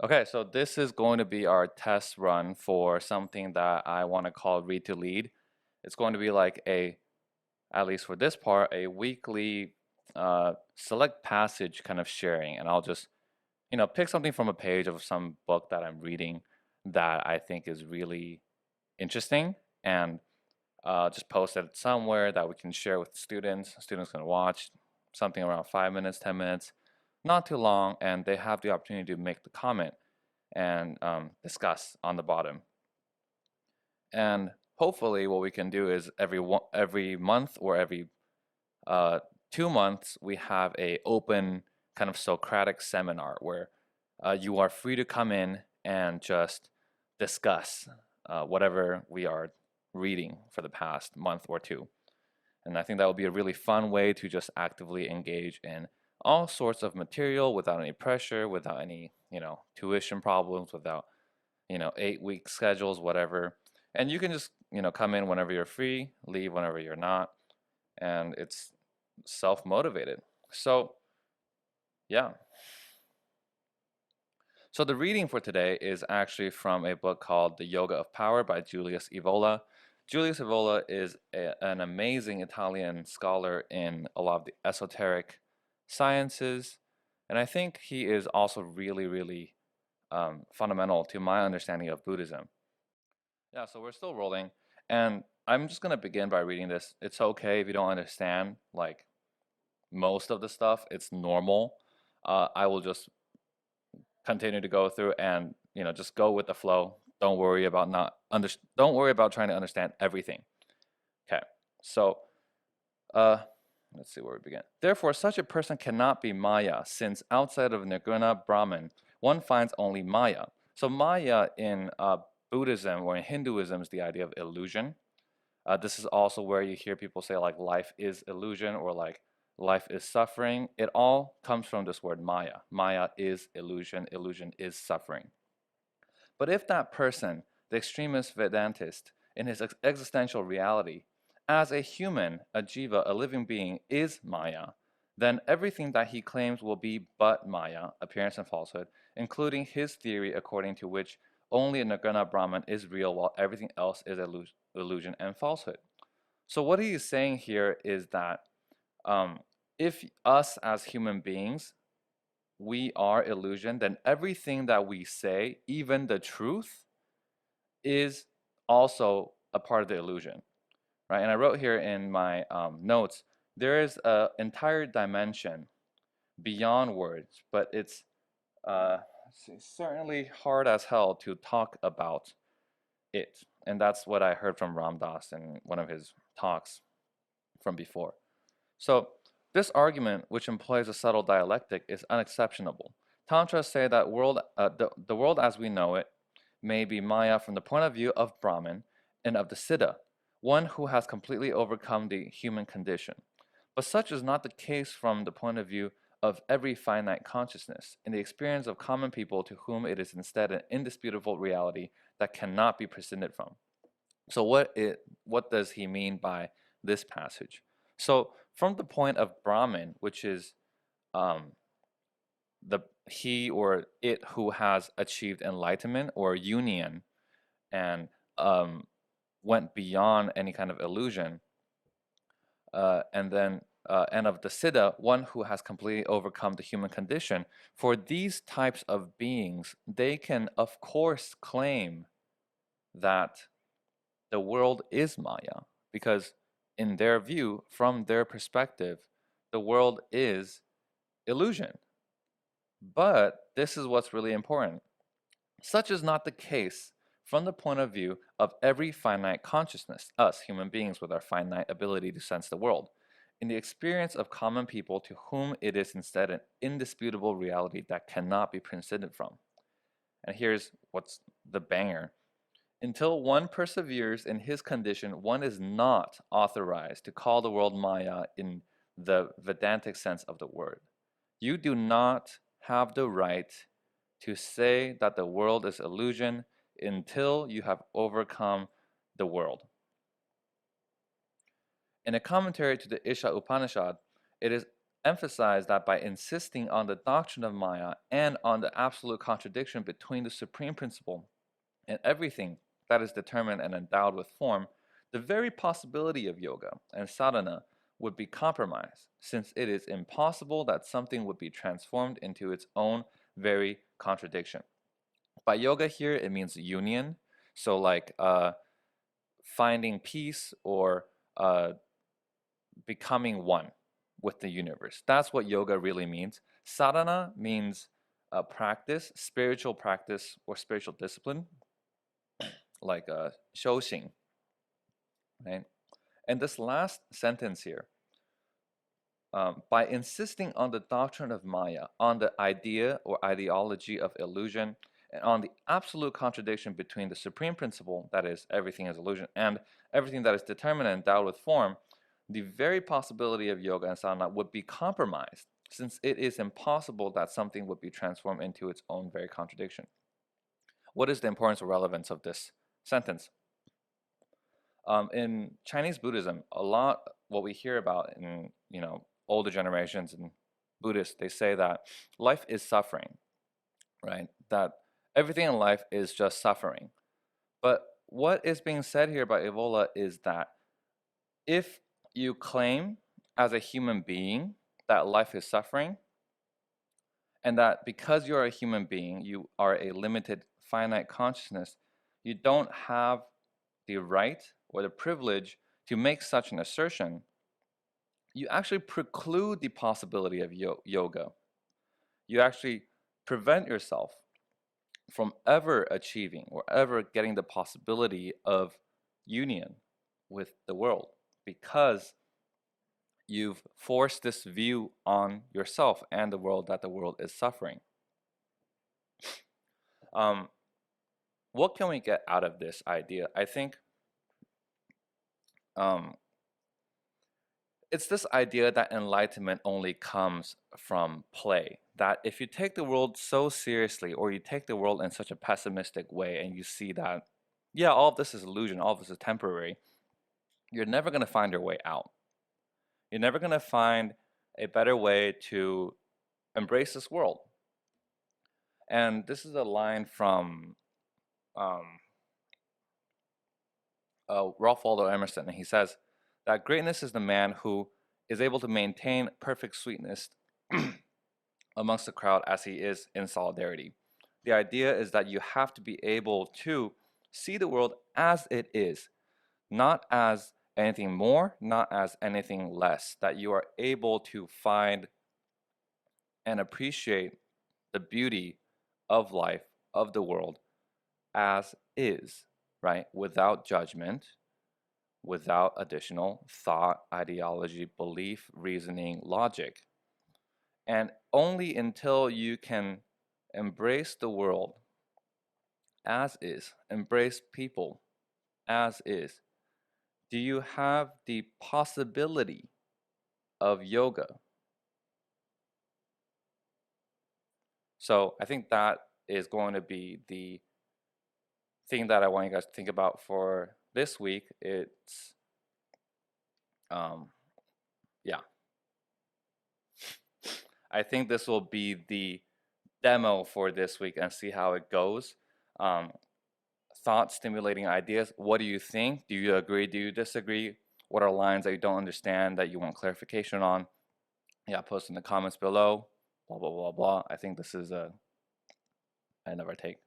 Okay, so this is going to be our test run for something that I want to call Read to Lead. It's going to be like at least for this part, a weekly select passage kind of sharing. And I'll just, pick something from a page of some book that I'm reading that I think is really interesting and just post it somewhere that we can share with students. Students can watch something around 5 minutes, 10 minutes, not too long, and they have the opportunity to make the comment and discuss on the bottom. And hopefully, what we can do is every month or every 2 months, we have a open kind of Socratic seminar where you are free to come in and just discuss whatever we are reading for the past month or two. And I think that would be a really fun way to just actively engage in all sorts of material without any pressure, without any, tuition problems, without, 8-week schedules, whatever. And you can just, come in whenever you're free, leave whenever you're not, and it's self-motivated. So, yeah. So the reading for today is actually from a book called The Yoga of Power by Julius Evola. Julius Evola is an amazing Italian scholar in a lot of the esoteric sciences, and I think he is also really, really fundamental to my understanding of Buddhism. Yeah, so we're still rolling, and I'm just gonna begin by reading this. It's okay if you don't understand like most of the stuff. It's normal. I will just continue to go through and just go with the flow. Don't worry about not under don't worry about trying to understand everything. Okay. So uh let's see where we begin. Therefore, such a person cannot be Maya, since outside of Nirguna Brahman, one finds only Maya. So Maya in Buddhism or in Hinduism is the idea of illusion. This is also where you hear people say like life is illusion or like life is suffering. It all comes from this word Maya. Maya is illusion, illusion is suffering. But if that person, the extremist Vedantist, in his existential reality, as a human, a jiva, a living being, is Maya, then everything that he claims will be but Maya, appearance and falsehood, including his theory according to which only a Nirguna Brahman is real while everything else is illusion and falsehood. So what he is saying here is that um, if us as human beings, we are illusion, then everything that we say, even the truth, is also a part of the illusion, right? And I wrote here in my notes, there is an entire dimension beyond words, but it's uh, certainly hard as hell to talk about it. And that's what I heard from Ram Dass in one of his talks from before. So this argument, which employs a subtle dialectic, is unexceptionable. Tantras say that the world as we know it may be Maya from the point of view of Brahman and of the Siddha, one who has completely overcome the human condition. But such is not the case from the point of view of every finite consciousness, in the experience of common people to whom it is instead an indisputable reality that cannot be prescinded from. So what does he mean by this passage? So from the point of Brahman, which is um, the he or it who has achieved enlightenment or union and um, went beyond any kind of illusion, and of the Siddha, one who has completely overcome the human condition. For these types of beings, they can of course claim that the world is Maya, because in their view, from their perspective, the world is illusion. But this is what's really important. Such is not the case from the point of view of every finite consciousness, us human beings with our finite ability to sense the world, in the experience of common people to whom it is instead an indisputable reality that cannot be prescinded from. And here's what's the banger. Until one perseveres in his condition, one is not authorized to call the world Maya in the Vedantic sense of the word. You do not have the right to say that the world is illusion until you have overcome the world. In a commentary to the Isha Upanishad, it is emphasize that by insisting on the doctrine of Maya and on the absolute contradiction between the supreme principle and everything that is determined and endowed with form, the very possibility of yoga and sadhana would be compromised, since it is impossible that something would be transformed into its own very contradiction. By yoga here, it means union. So like finding peace or becoming one with the universe. That's what yoga really means. Sadhana means practice, spiritual practice or spiritual discipline, like shouxing, right? And this last sentence here, by insisting on the doctrine of Maya, on the idea or ideology of illusion, and on the absolute contradiction between the supreme principle, that is, everything is illusion, and everything that is determined and endowed with form, the very possibility of yoga and sadhana would be compromised, since it is impossible that something would be transformed into its own very contradiction. What is the importance or relevance of this sentence? In Chinese Buddhism, a lot what we hear about in older generations and Buddhists, they say that life is suffering, right? That everything in life is just suffering. But what is being said here by Evola is that if you claim as a human being that life is suffering, and that because you're a human being, you are a limited, finite consciousness, you don't have the right or the privilege to make such an assertion, you actually preclude the possibility of yoga. You actually prevent yourself from ever achieving or ever getting the possibility of union with the world, because you've forced this view on yourself and the world that the world is suffering. What can we get out of this idea? I think it's this idea that enlightenment only comes from play. That if you take the world so seriously, or you take the world in such a pessimistic way, and you see that, yeah, all of this is illusion, all of this is temporary, you're never going to find your way out. You're never going to find a better way to embrace this world. And this is a line from Ralph Waldo Emerson, and he says that greatness is the man who is able to maintain perfect sweetness amongst the crowd as he is in solidarity. The idea is that you have to be able to see the world as it is, not as anything more, not as anything less, that you are able to find and appreciate the beauty of life, of the world, as is, right? Without judgment, without additional thought, ideology, belief, reasoning, logic. And only until you can embrace the world as is, embrace people as is, do you have the possibility of yoga. So I think that is going to be the thing that I want you guys to think about for this week. It's, yeah. I think this will be the demo for this week and see how it goes. Thought stimulating ideas. What do you think? Do you agree? Do you disagree? What are lines that you don't understand that you want clarification on? Yeah, post in the comments below. Blah, blah, blah, blah. I think this is a, I never take.